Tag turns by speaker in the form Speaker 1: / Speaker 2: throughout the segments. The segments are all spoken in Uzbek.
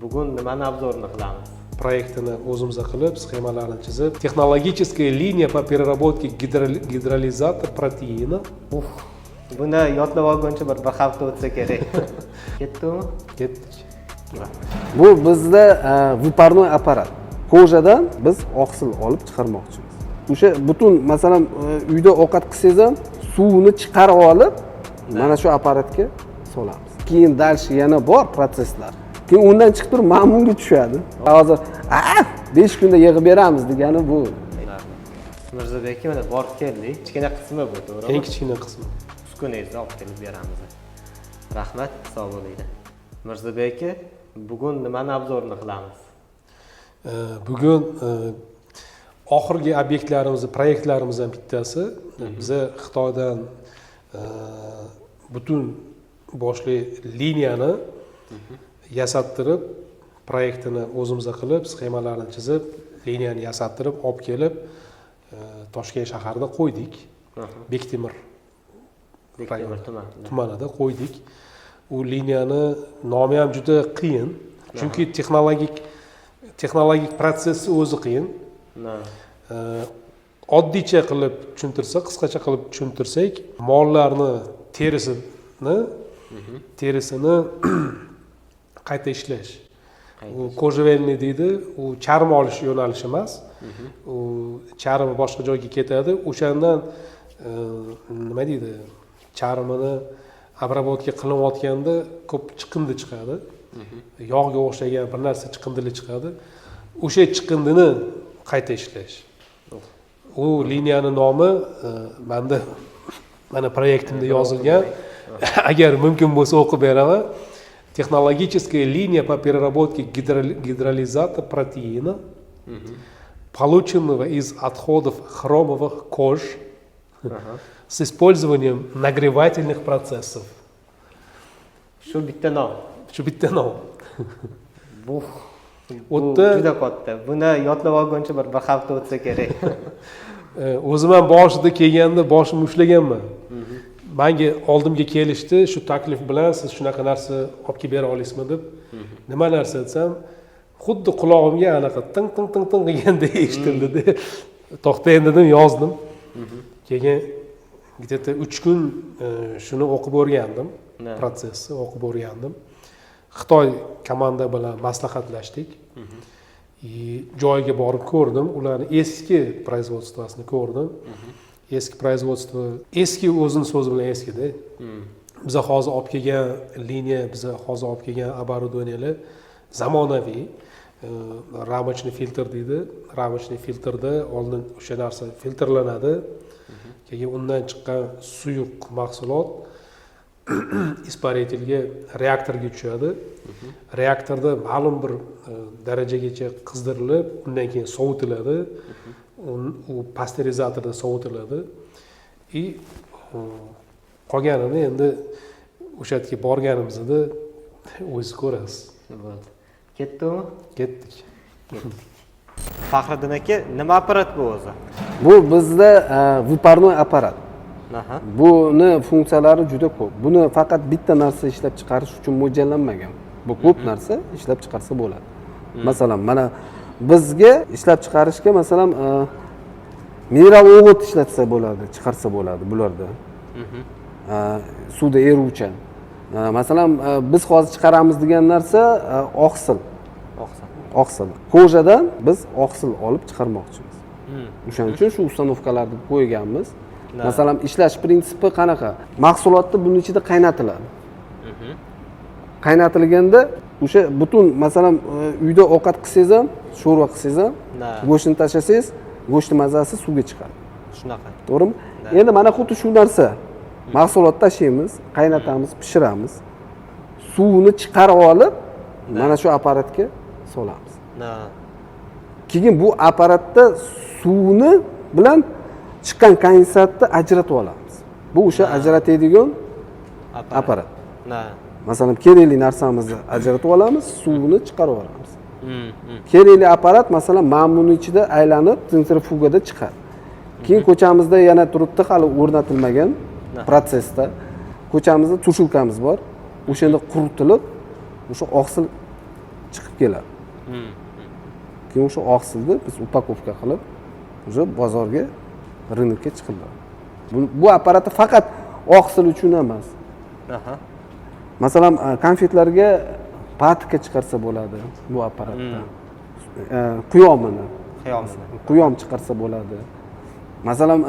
Speaker 1: Bugun nimani obzorini qilamiz?
Speaker 2: Proyektini o'zimizda qilib, sxemalarini chizib, texnologическая линия по переработке гидролизатор протеина.
Speaker 1: Buni yodlab olguncha bir hafta o'tsa kerak. Ketdimi?
Speaker 2: Ketdik.
Speaker 3: Bu bizda выпарной apparat. Ko'jadan biz oqsil olib chiqarmoqchimiz. O'sha butun masalan uyda ovqat qilsangiz ham suvni chiqarib olib, mana shu apparatga solamiz. Keyin dalshi yana bor proseslar. Keyin undan chiqib turib ma'munga tushadi. Hozir 5 kunda yig'ib beramiz degani bu.
Speaker 1: Mirzobek aka, mana borib keldik. Kichkina qismi bu, to'g'rimi?
Speaker 2: Eng kichkina qismi.
Speaker 1: Uskunangizni olib kelib beramiz. Rahmat, sog' bo'linglar. Mirzobek aka, bugun nimani obzorini qilamiz?
Speaker 2: Bugun oxirgi obyektlarimiz, proyektlarimizdan bittasi biza Xitoydan butun boshli liniyani yasattirib, proyektini o'zimizda qilib, sxemalarini chizib, liniyani yasattirib, olib kelib Toshkent shahrida qo'ydik. Bektemir tumanida qo'ydik. U liniyani nomi ham juda qiyin, chunki texnologik protsessi o'zi qiyin. Oddiycha qilib tushuntirsak, qisqacha qilib tushuntirsak, mollarni terisini qayta ishlash. U ko'jvelniy deydi, u charm olish yo'nalishi emas. U charmi boshqa joyga ketadi. O'shandan nima deydi? Charmini обработка qilinayotganda ko'p chiqindi chiqadi. Yog'ga o'xshagan bir narsa chiqindili chiqadi. O'sha chiqindini qayta ishlash. U liniyani nomi mana proyektimda yozilgan. Agar mumkin bo'lsa o'qib beraman. Технологическая линия по переработке гидролизата протеина, полученного из отходов хромовых кож с использованием нагревательных процессов.
Speaker 1: Shu bitta nom. Bu juda katta. Buni yodlab olguncha bir hafta o'tsa kerak.
Speaker 2: O'zim ham boshida kelganda boshimni ushlaganman. Menga oldimga kelishdi, shu taklif bilan siz shunaqa narsa olib kelib bera olasizmi deb. Nima narsa desam, xuddi qulog'imga anaqa ting deganda eshitildi. To'xta endi dedim, yozdim. Keyin где-то 3 kun shuni o'qib o'rgandim. Protsessni o'qib o'rgandim. Xitoy komanda bilan maslahatlashdik. Joyiga borib ko'rdim, ularning eski производствосini ko'rdim. Eski производство, eski o'zini so'zi bilan eskida. Biza hozir olib kelgan liniya, biza hozir olib kelgan оборудованиялар zamonaviy. Рамочный filtr deydi. Рамочный filtrda oldin o'sha narsa filtrlanadi. Keyin undan chiqqan suyuq mahsulot испарительga, reaktorga tushadi. Reaktorda ma'lum bir darajagacha qizdirilib, undan keyin sovitiladi. U pasterizatorda sovitiladi. Qolganini endi o'sha yerga borganimizda o'zingiz ko'rasiz.
Speaker 1: Ketdimi?
Speaker 2: Ketdik.
Speaker 1: Faxriddin aka, nima apparat bu o'zi?
Speaker 3: Bu bizda выпарной apparat. Buni funksiyalari juda ko'p. Buni faqat bitta narsa ishlab chiqarish uchun mo'ljallanmagan. Bu ko'p narsa ishlab chiqarsa bo'ladi. Masalan, mana bizga ishlab chiqarishga masalan mineral o'g'it ishlatsa bo'ladi, chiqarsa bo'ladi bularda. Suvda eruvchan. Masalan, biz hozir chiqaramiz degan narsa oqsil. Ko'jadan biz oqsil olib chiqarmoqchimiz. O'shaning uchun shu ustanovkalarni qo'yganmiz. Masalan, ishlash prinsipi qanaqa? Mahsulotni buning ichida qaynatiladi. Qaynatilganda o'sha butun masalan uyda ovqat qilsangiz ham, sho'rva qilsangiz ham, go'shtni tashlasangiz, go'shtning mazasi suvga chiqadi.
Speaker 1: Shunaqa.
Speaker 3: To'g'rimi? Endi mana xuddi shu narsa. Mahsulot tashlaymiz, qaynatamiz, pishiramiz. Suvni chiqarib olib, mana shu apparatga solamiz. Keyin bu apparatda suvni bilan chiqqan kondensatni ajratib olamiz. Bu o'sha ajratadigan apparat. Masalan, kerakli narsamizni ajratib olamiz, suvni chiqarib olamiz. Kerakli apparat masalan ma'munning ichida aylanib, sentrifugada chiqadi. Keyin ko'chamizda yana turibdi, hali o'rnatilmagan protsessda. Ko'chamizda tushulkamiz bor. O'shanda quritilib, o'sha oqsil chiqib keladi. Keyin o'sha oqsilni biz upakovka qilib o'sha bozorga, rынокка chiqiladi. Bu apparatni faqat oqsil uchun emas. Masalan, konfetlarga patika chiqarsa bo'ladi bu apparatdan. Quyom chiqarsa bo'ladi. Masalan,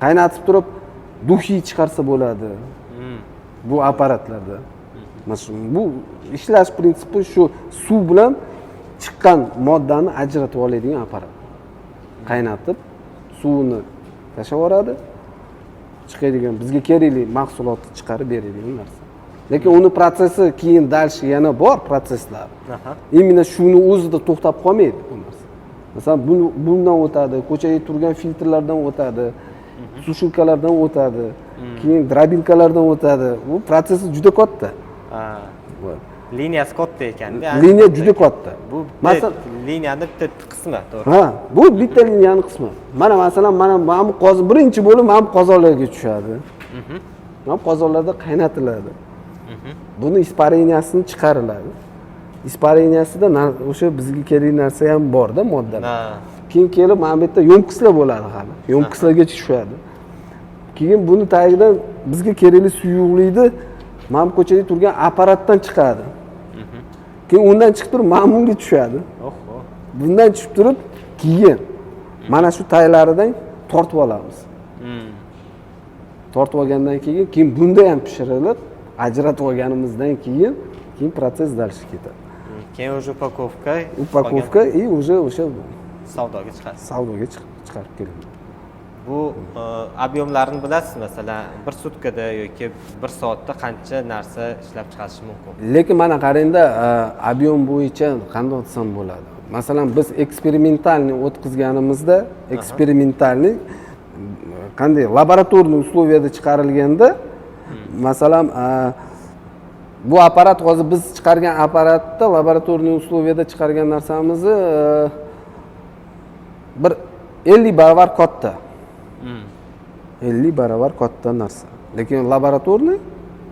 Speaker 3: qaynatib turib duxi chiqarsa bo'ladi. Bu apparatlarda. Bu ishlash prinsipi shu suv bilan chiqqan moddani ajratib oladigan apparat. Qaynatib, suvni tashlab yuboradi. Chiqadigan bizga kerakli mahsulotni chiqarib beradigan narsa. Lekin uni protsessi keyin dalshi yana bor protsesslar. Именно shuni o'zida to'xtab qolmaydi bu narsa. Masalan, bundan o'tadi, ko'chada turgan filtrlardan o'tadi, sushilkalardan o'tadi, keyin drobilkalardan o'tadi. Bu protsessi juda katta.
Speaker 1: Liniyasi katta ekan-da.
Speaker 3: Liniya juda katta.
Speaker 1: Bu liniyaning bitta qismi, to'g'ri.
Speaker 3: Ha, bu bitta liniyaning qismi. Mana masalan, mana bu qozon birinchi bo'lib mana bu qozonlarga tushadi. Mana qozonlarda qaynatiladi. Buni ispareniyasini chiqariladi. Ispareniyasida o'sha bizga kerakli narsa ham bor-da, moddalar. Keyin kelib mana bu yerda yo'mkislar bo'ladi hali. Yo'mkislarga tushadi. Keyin buni tagidan bizga kerakli suyuqlikni mana bu ko'chada turgan apparatdan chiqadi. Keyin undan chiqib turib mana bunga tushadi. Bundan chiqib turib keyin mana shu taylaridan tortib olamiz. Tortib olgandan keyin bunda ham pishirilib, ajratib olganimizdan keyin protsess dальше ketadi.
Speaker 1: Keyin o'sha upakovka
Speaker 3: и уже o'sha
Speaker 1: savdoga chiqadi.
Speaker 3: Savdoga chiqarib keladi.
Speaker 1: Bu объемlarini bilasiz, masalan, bir sutkada yoki bir soatda qancha narsa ishlab chiqarish mumkin?
Speaker 3: Lekin mana qarangda, объем bo'yicha qanday desam bo'ladi. Masalan, biz eksperimentalni o'tkazganimizda, eksperimentalni qanday laboratoriy условияda chiqarilganda, masalan, bu apparat hozir biz chiqargan apparatda laboratoriy условияda chiqargan narsamizni bir 50 barobar katta. 50 barobar katta narsa. Lekin laboratoriy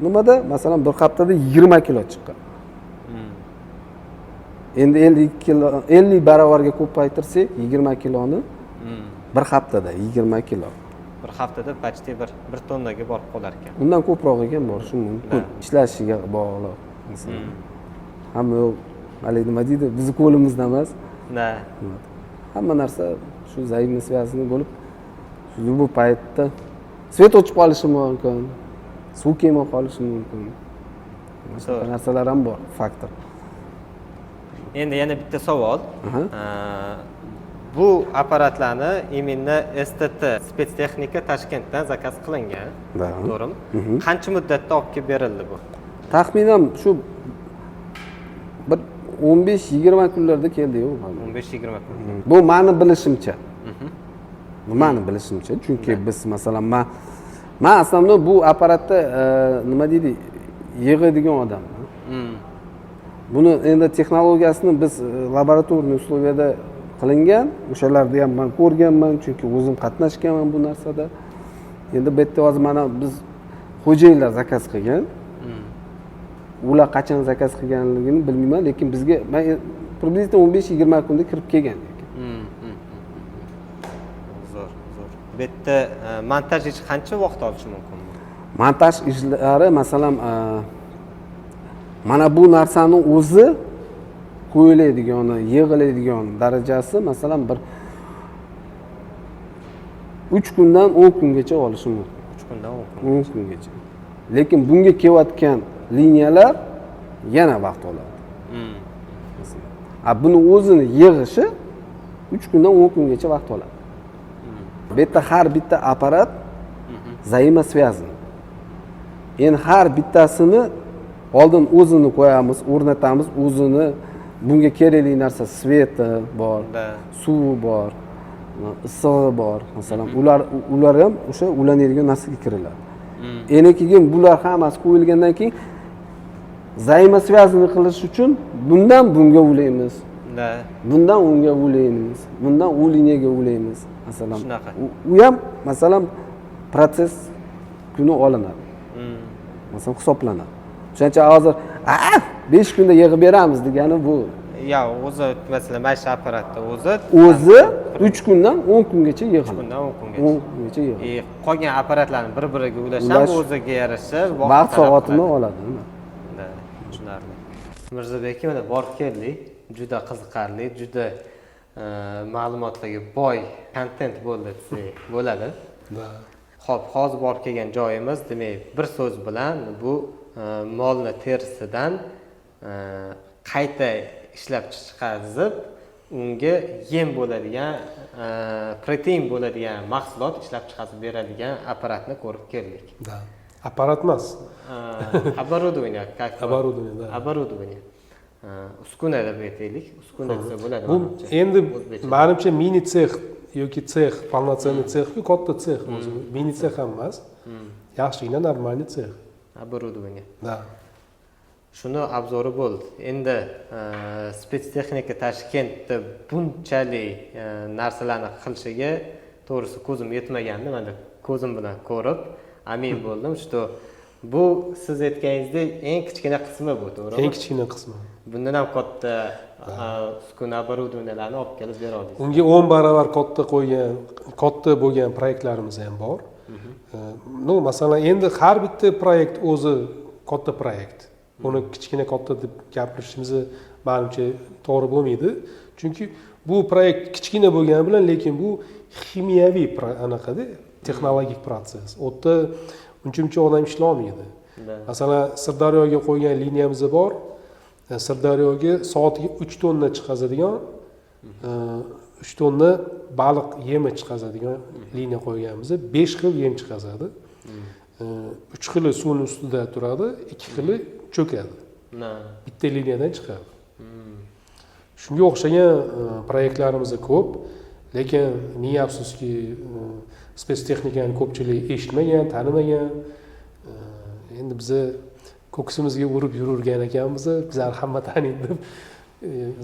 Speaker 3: nimada masalan bir haftada 20 kilo chiqqan. Endi 50 barobarga ko'paytirsak 20 kiloni bir haftada 20 kilo.
Speaker 1: Bir haftada почти bir tonnaga borib qolar ekan.
Speaker 3: Undan ko'prog'iga borishi mumkin. Ishlashiga bog'liq. Hamma haligi nima deydi, bizni qo'limizda emas. Hamma narsa shu zaifni связанный bo'lib, bu paytda svet o'chib qolishi mumkin, suv kelmay qolishi mumkin. Boshqa narsalar ham bor, faktor.
Speaker 1: Endi yana bitta savol. Bu apparatlarni именно STT spetstexnika Toshkentdan zakaz qilingan. To'g'rimi? Qancha muddatda olib kelib berildi bu?
Speaker 3: Taxminan shu bir 15-20 kunlarda keldi-yu.
Speaker 1: 15-20 kun.
Speaker 3: Bu meni bilishimcha. Chunki biz masalan men aslida bu apparatda nima deydi, yig'adigan odam. Buni endi texnologiyasini biz laboratoriy условияda qilingan, o'shalarni ham men ko'rganman, chunki o'zim qatnashganman bu narsada. Endi bu yerda hozir mana biz xo'jayinlar zakaz qilgan. Ular qachon zakaz qilganligini bilmayman, lekin bizga približno 15-20 kunda kirib kelgan.
Speaker 1: Zo'r. Bu yerda montaj ishi qancha vaqt olishi mumkin?
Speaker 3: Montaj ishlari masalan mana bu narsani o'zi qo'yiladigan, yig'iladigan darajasi masalan bir 3 kundan 10 kungacha olishi mumkin.
Speaker 1: 3 kundan
Speaker 3: 10 kungacha. Lekin bunga kelayotgan liniyalar yana vaqt oladi. Buni o'zini yig'ishi 3 kundan 10 kungacha vaqt oladi. Bu yerda har bitta apparat взаимосвязан. Endi har bittasini oldin o'zini qo'yamiz, o'rnatamiz, o'zini bunga kerakli narsa sveti bor, suvi bor, issig'i bor. Masalan, ular ham o'sha ulanadigan narsaga kiriladi. Endi keyin bular hammasi qo'yilgandan keyin взаимосвязанный qilish uchun bundan bunga ulaymiz. Bundan unga ulaymiz. Bundan u liniyaga ulaymiz. Masalan, u ham masalan protsess kuni olinadi. Masalan, hisoblanadi. O'shancha hozir 5 kunda yig'ib beramiz degani bu.
Speaker 1: yo o'zi masalan mana shu apparatda o'zi
Speaker 3: 3 kundan 10 kungacha yig'iladi.
Speaker 1: kundan 10 kungacha.
Speaker 3: 10 kungacha yig'iladi.
Speaker 1: Qolgan apparatlarni bir-biriga ulashib o'ziga yarasha
Speaker 3: Vaqt soatini oladi.
Speaker 1: Tushunarli. Mirzabek aka, mana borib keldik. Juda qiziqarli, juda ma'lumotlarga boy kontent bo'ldi desak bo'ladi. Xo'p, hozir borib kelgan joyimiz, demak, bir so'z bilan bu molni terisidan qayta ishlab chiqarib, unga yem bo'ladigan, protein bo'ladigan mahsulot ishlab chiqarib beradigan apparatni ko'rib keldik.
Speaker 2: Да. Apparat emas.
Speaker 1: Оборудование, как
Speaker 2: Оборудование, да.
Speaker 1: Оборудование. Uskuna deb aytaylik. Uskuna desa bo'ladi.
Speaker 2: Bu endi menimcha mini sex yoki sex, полноценный sex-ku, katta sex o'zi. Mini sex ham emas. Yaxshigina normalniy sex.
Speaker 1: Оборудование.
Speaker 2: Да.
Speaker 1: Shuni obzori bo'ldi. Endi spetstexnika Toshkentda bunchalik narsalarni qilishiga to'g'risi ko'zim yetmagandi. Men ko'zim bilan ko'rib amin bo'ldim, что bu siz aytganingizdek eng kichkina qismi bu, to'g'rimi?
Speaker 2: Eng kichkina qismi.
Speaker 1: Bundan ham katta uskuna оборудованияларni olib kelib bera olasiz.
Speaker 2: Unga 10 barobar katta bo'lgan proyektlarimiz ham bor. No, masalan, endi har bitta proyekt o'zi katta proyekt. Uni kichkina katta deb gapirishimiz menimcha to'g'ri bo'lmaydi. Chunki bu proyekt kichkina bo'lgani bilan, lekin bu ximiyaviy anaqada texnologik proses. U yerda uncha odam ishlamaydi. Masalan, Sirdaryoga qo'ygan liniyamiz bor. Sirdaryoga soatiga 3 tonna chiqazadigan 3 tonna baliq yemi chiqazadigan liniya qo'yganmiz. 5 xil yem chiqazadi. 3 xili suvning ustida turadi, 2 xili cho'kadi. Bitta liniyadan chiqadi. Shunga o'xshagan proyektlarimiz ko'p, lekin ming afsuski spetstexnikani ko'pchilik eshitmagan, tanimagan. Endi biz ko'ksimizga urib yurgan ekanmiz, bizlar hamma taniydi deb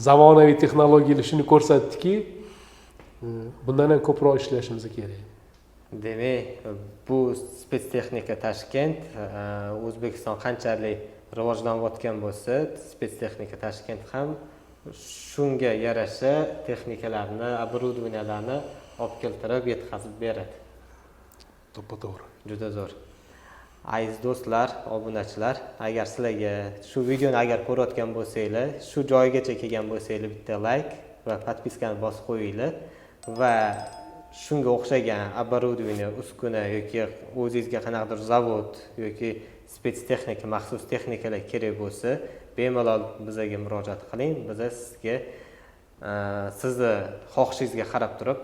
Speaker 2: zamonaviy texnologiyalar shuni ko'rsatdiki, bundan ham ko'proq ishlashimiz kerak.
Speaker 1: Demak, bu spetstexnika Toshkent O'zbekiston qanchalik rivojlanayotgan bo'lsa, spetstexnika Toshkent ham shunga yarasha texnikalarni, оборудованияларni olib keltirib yetkazib beradi.
Speaker 2: To'g'ri.
Speaker 1: Juda zo'r. Aziz do'stlar, obunachilar, agar sizlarga shu videoni agar ko'rayotgan bo'lsanglar, shu joygacha kelgan bo'lsanglar, bitta like va podpiskani bosib qo'yinglar va shunga o'xshagan оборудование, uskuna yoki o'zingizga qanaqadir zavod yoki spetstexnika, maxsus texnikalar kerak bo'lsa, bemalol bizga murojaat qiling. Biz sizga sizni xohishingizga qarab turib,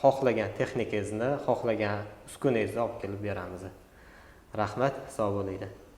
Speaker 1: xohlagan texnikangizni, xohlagan uskunangizni olib kelib beramiz. Rahmat, sog' bo'linglar.